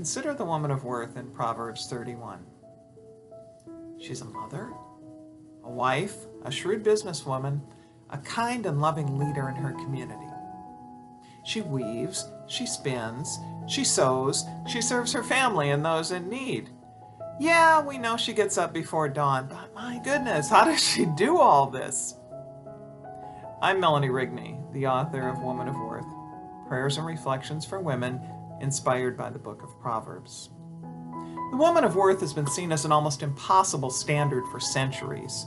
consider the woman of worth in Proverbs 31. She's a mother, a wife, a shrewd businesswoman, a kind and loving leader in her community. She weaves, she spins, she sews, she serves her family and those in need. Yeah, we know she gets up before dawn, but my goodness, how does she do all this? I'm Melanie Rigney, the author of Woman of Worth, Prayers and Reflections for Women, inspired by the Book of Proverbs. The woman of worth has been seen as an almost impossible standard for centuries.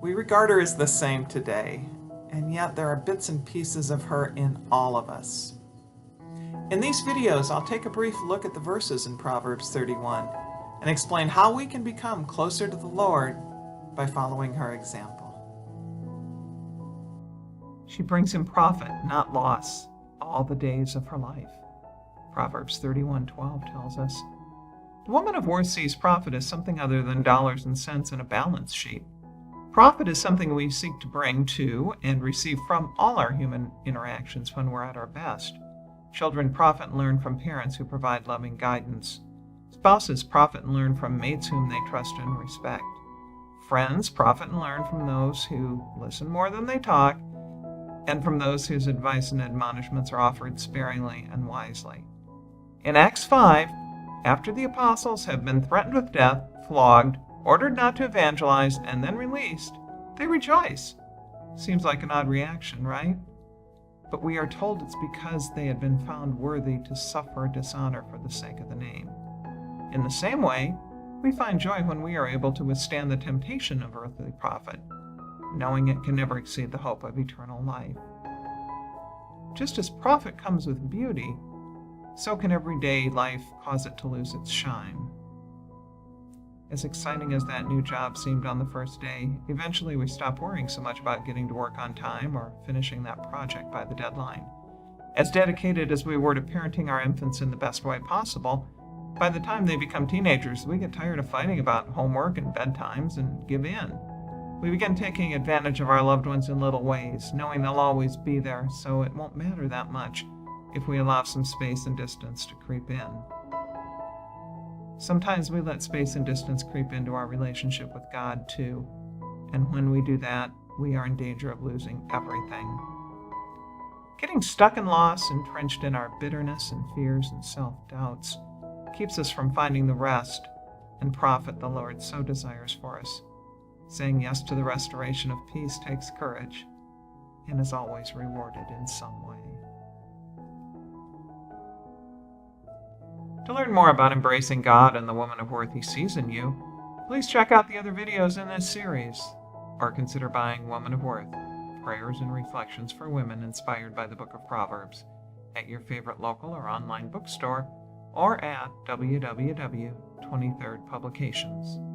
We regard her as the same today, and yet there are bits and pieces of her in all of us. In these videos, I'll take a brief look at the verses in Proverbs 31 and explain how we can become closer to the Lord by following her example. She brings him profit, not loss, all the days of her life. Proverbs 31:12 tells us, "The woman of worth sees profit as something other than dollars and cents in a balance sheet. Profit is something we seek to bring to and receive from all our human interactions when we're at our best. Children profit and learn from parents who provide loving guidance. Spouses profit and learn from mates whom they trust and respect. Friends profit and learn from those who listen more than they talk, and from those whose advice and admonishments are offered sparingly and wisely." In Acts 5, after the apostles have been threatened with death, flogged, ordered not to evangelize, and then released, they rejoice. Seems like an odd reaction, right? But we are told it's because they had been found worthy to suffer dishonor for the sake of the name. In the same way, we find joy when we are able to withstand the temptation of earthly profit, knowing it can never exceed the hope of eternal life. Just as profit comes with beauty, so can everyday life cause it to lose its shine. As exciting as that new job seemed on the first day, eventually we stopped worrying so much about getting to work on time or finishing that project by the deadline. As dedicated as we were to parenting our infants in the best way possible, by the time they become teenagers, we get tired of fighting about homework and bedtimes and give in. We begin taking advantage of our loved ones in little ways, knowing they'll always be there, so it won't matter that much if we allow some space and distance to creep in. Sometimes we let space and distance creep into our relationship with God too, and when we do that, we are in danger of losing everything. Getting stuck in loss, entrenched in our bitterness and fears and self-doubts, keeps us from finding the rest and profit the Lord so desires for us. Saying yes to the restoration of peace takes courage and is always rewarded in some way. To learn more about embracing God and the woman of worth He sees in you, please check out the other videos in this series, or consider buying Woman of Worth, Prayers and Reflections for Women inspired by the Book of Proverbs, at your favorite local or online bookstore, or at www.23rdpublications.com.